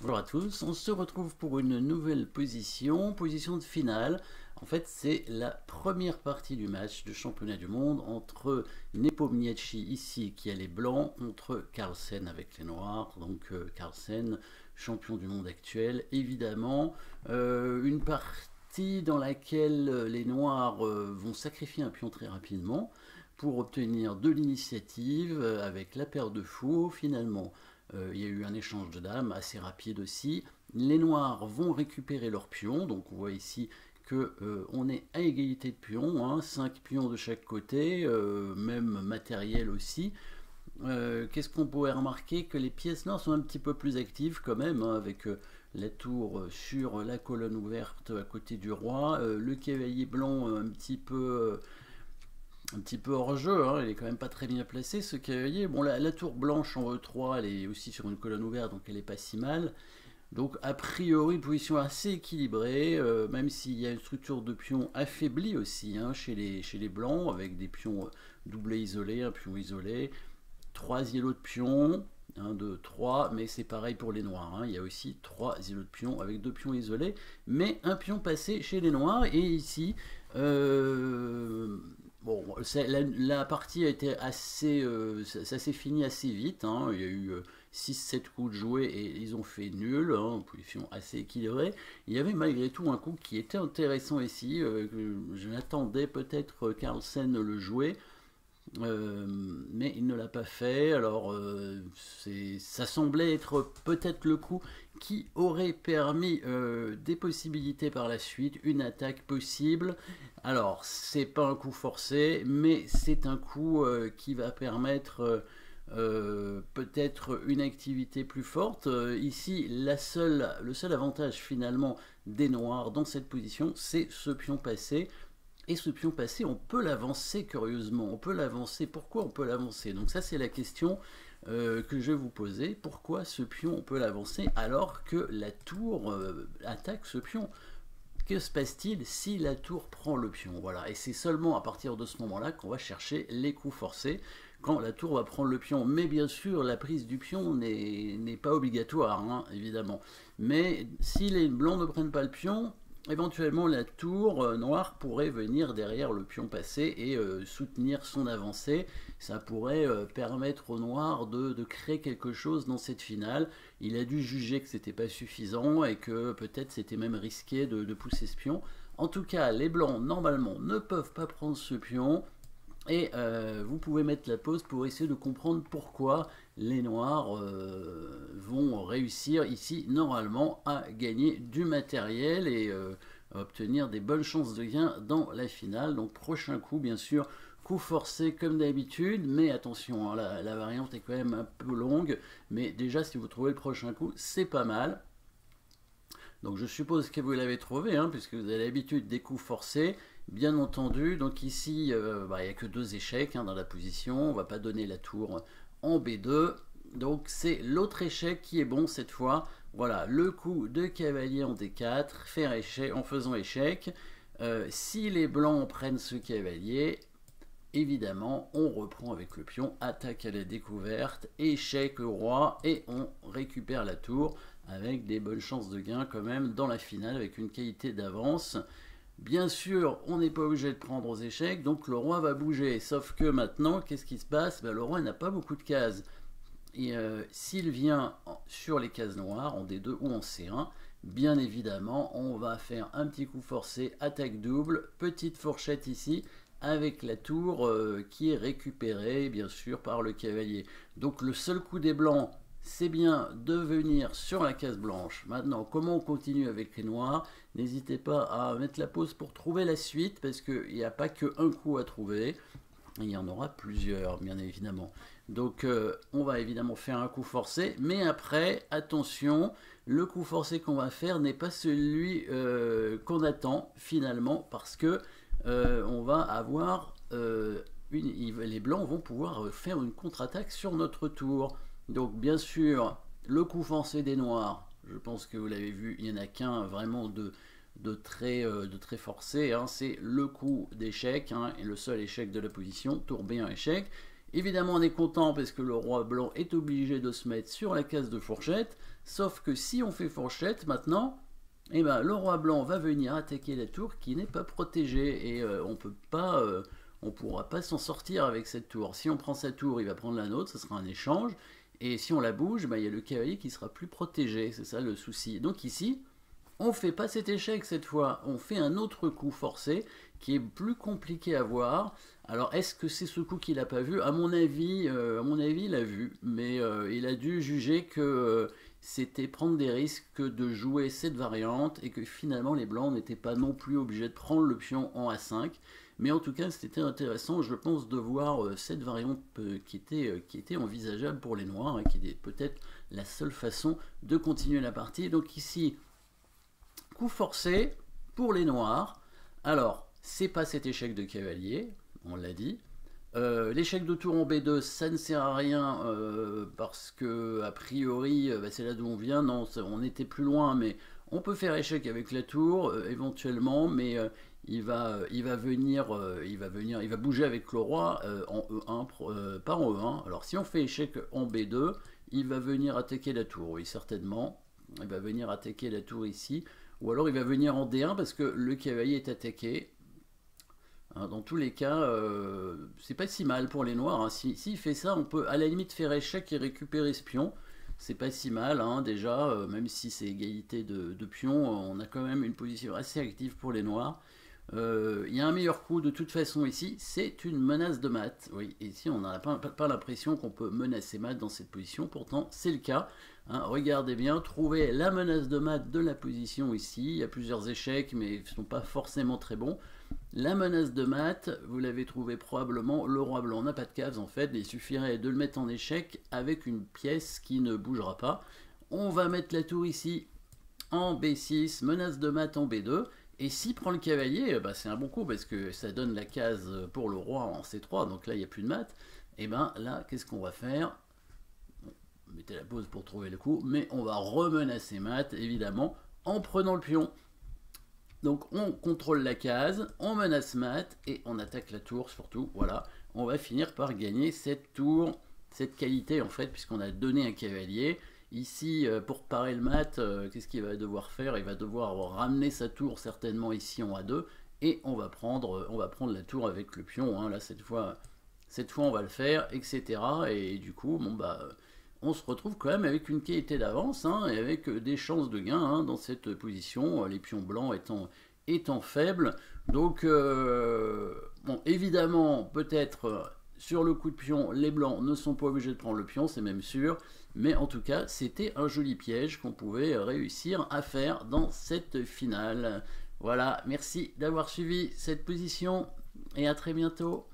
Bonjour à tous, on se retrouve pour une nouvelle position de finale. En fait, c'est la première partie du match de championnat du monde entre Nepomniachtchi ici qui a les blancs contre Carlsen avec les noirs. Donc Carlsen, champion du monde actuel, évidemment. Une partie dans laquelle les noirs vont sacrifier un pion très rapidement pour obtenir de l'initiative avec la paire de fous. Finalement, il y a eu un échange de dames assez rapide aussi. Les noirs vont récupérer leurs pions, donc on voit ici que on est à égalité de pions, hein, 5 pions de chaque côté, même matériel aussi. Qu'est-ce qu'on pourrait remarquer? Que les pièces noires sont un petit peu plus actives quand même, hein, avec la tour sur la colonne ouverte à côté du roi, le cavalier blanc un petit peu hors jeu, hein, il est quand même pas très bien placé ce cavalier. Bon, la tour blanche en E3, elle est aussi sur une colonne ouverte, donc elle est pas si mal. Donc a priori, une position assez équilibrée, même s'il y a une structure de pions affaiblie aussi, hein, chez les blancs, avec des pions doublés isolés, un pion isolé, 3 îlots de pions, 1, 2, 3, mais c'est pareil pour les noirs, hein. Il y a aussi 3 îlots de pions avec 2 pions isolés, mais un pion passé chez les noirs, et ici, bon, la partie a été assez, ça s'est fini assez vite, hein. Il y a eu 6-7 coups de jouer et ils ont fait nul, hein, position assez équilibrée. Il y avait malgré tout un coup qui était intéressant ici, je l'attendais peut-être Carlsen le jouer, mais il ne l'a pas fait. Alors, ça semblait être peut-être le coup qui aurait permis des possibilités par la suite, une attaque possible. Alors, c'est pas un coup forcé, mais c'est un coup qui va permettre peut-être une activité plus forte. Ici, le seul avantage finalement des noirs dans cette position, c'est ce pion passé. Et ce pion passé, on peut l'avancer curieusement. On peut l'avancer. Pourquoi on peut l'avancer? Donc ça, c'est la question que je vais vous poser. Pourquoi ce pion, on peut l'avancer alors que la tour attaque ce pion? Que se passe-t-il si la tour prend le pion? Voilà. Et c'est seulement à partir de ce moment-là qu'on va chercher les coups forcés, quand la tour va prendre le pion. Mais bien sûr, la prise du pion n'est pas obligatoire, hein, évidemment. Mais si les blancs ne prennent pas le pion, éventuellement la tour noire pourrait venir derrière le pion passé et soutenir son avancée. Ça pourrait permettre au noir de créer quelque chose dans cette finale. Il a dû juger que c'était pas suffisant et que peut-être c'était même risqué de pousser ce pion. En tout cas, les blancs normalement ne peuvent pas prendre ce pion. Et vous pouvez mettre la pause pour essayer de comprendre pourquoi les noirs vont réussir ici normalement à gagner du matériel et à obtenir des bonnes chances de gain dans la finale. Donc prochain coup bien sûr, coup forcé comme d'habitude, mais attention, hein, la variante est quand même un peu longue, mais déjà si vous trouvez le prochain coup, c'est pas mal. Donc je suppose que vous l'avez trouvé, hein, puisque vous avez l'habitude des coups forcés, bien entendu. Donc ici, il n'y a que 2 échecs, hein, dans la position. On ne va pas donner la tour en B2. Donc c'est l'autre échec qui est bon cette fois. Voilà, le coup de cavalier en D4, faire échec, en faisant échec. Si les blancs prennent ce cavalier, évidemment, on reprend avec le pion, attaque à la découverte, échec au roi, et on récupère la tour avec des bonnes chances de gain quand même dans la finale, avec une qualité d'avance. Bien sûr, on n'est pas obligé de prendre aux échecs, donc le roi va bouger. Sauf que maintenant, qu'est-ce qui se passe? Le roi n'a pas beaucoup de cases. Et s'il vient sur les cases noires, en D2 ou en C1, bien évidemment, on va faire un petit coup forcé, attaque double, petite fourchette ici, avec la tour qui est récupérée, bien sûr, par le cavalier. Donc le seul coup des blancs, c'est bien de venir sur la case blanche. Maintenant, comment on continue avec les noirs? N'hésitez pas à mettre la pause pour trouver la suite, parce qu'il n'y a pas qu'un coup à trouver. Il y en aura plusieurs, bien évidemment. Donc, on va évidemment faire un coup forcé, mais après, attention, le coup forcé qu'on va faire n'est pas celui qu'on attend finalement, parce que on va avoir les blancs vont pouvoir faire une contre-attaque sur notre tour. Donc, bien sûr, le coup forcé des noirs, je pense que vous l'avez vu, il n'y en a qu'un vraiment de très forcé, hein, c'est le coup d'échec, hein, et le seul échec de la position, tour B1 échec. Évidemment, on est content parce que le roi blanc est obligé de se mettre sur la case de fourchette, sauf que si on fait fourchette maintenant, eh ben, le roi blanc va venir attaquer la tour qui n'est pas protégée et on pourra pas s'en sortir avec cette tour. Si on prend sa tour, il va prendre la nôtre, ce sera un échange, et si on la bouge, ben, il y a le cavalier qui sera plus protégé, c'est ça le souci. Donc ici, on fait pas cet échec cette fois, on fait un autre coup forcé qui est plus compliqué à voir. Alors est-ce que c'est ce coup qu'il n'a pas vu? À mon avis, il a vu, mais il a dû juger que c'était prendre des risques que de jouer cette variante et que finalement les blancs n'étaient pas non plus obligés de prendre le pion en A5. Mais en tout cas, c'était intéressant, je pense, de voir cette variante qui était envisageable pour les noirs, hein, qui est peut-être la seule façon de continuer la partie. Donc ici, coup forcé pour les noirs. Alors, c'est pas cet échec de cavalier, on l'a dit. L'échec de tour en B2, ça ne sert à rien parce que, a priori, bah, c'est là d'où on vient. Non, on était plus loin, mais on peut faire échec avec la tour éventuellement, mais il va bouger avec le roi en E1, pas en E1. Alors, si on fait échec en B2, il va venir attaquer la tour, oui, certainement. Il va venir attaquer la tour ici. Ou alors il va venir en D1 parce que le cavalier est attaqué. Dans tous les cas, c'est pas si mal pour les noirs. Hein. S'il fait ça, on peut à la limite faire échec et récupérer ce pion. C'est pas si mal, hein, déjà, même si c'est égalité de pions, on a quand même une position assez active pour les noirs. Il y a un meilleur coup de toute façon ici, c'est une menace de mat. Oui, ici on n'a pas l'impression qu'on peut menacer mat dans cette position, pourtant c'est le cas. Hein, regardez bien, trouvez la menace de mat de la position ici. Il y a plusieurs échecs, mais ils ne sont pas forcément très bons. La menace de mat, vous l'avez trouvé probablement, le roi blanc n'a pas de cases en fait, il suffirait de le mettre en échec avec une pièce qui ne bougera pas. On va mettre la tour ici en B6, menace de mat en B2. Et s'il prend le cavalier, bah c'est un bon coup parce que ça donne la case pour le roi en C3, donc là il n'y a plus de mat. Et bien là, qu'est-ce qu'on va faire? Bon, mettez la pause pour trouver le coup, mais on va remenacer mat évidemment en prenant le pion. Donc on contrôle la case, on menace mat et on attaque la tour surtout. Voilà, on va finir par gagner cette tour, cette qualité en fait, puisqu'on a donné un cavalier. Ici, pour parer le mat, qu'est-ce qu'il va devoir faire? Il va devoir ramener sa tour certainement ici en A2 et on va prendre la tour avec le pion. Hein. Là, cette fois, on va le faire, etc. Et du coup, bon, bah, on se retrouve quand même avec une qualité d'avance hein, et avec des chances de gain hein, dans cette position, les pions blancs étant faibles. Donc, bon, évidemment, peut-être sur le coup de pion, les blancs ne sont pas obligés de prendre le pion, c'est même sûr. Mais en tout cas, c'était un joli piège qu'on pouvait réussir à faire dans cette finale. Voilà, merci d'avoir suivi cette position et à très bientôt.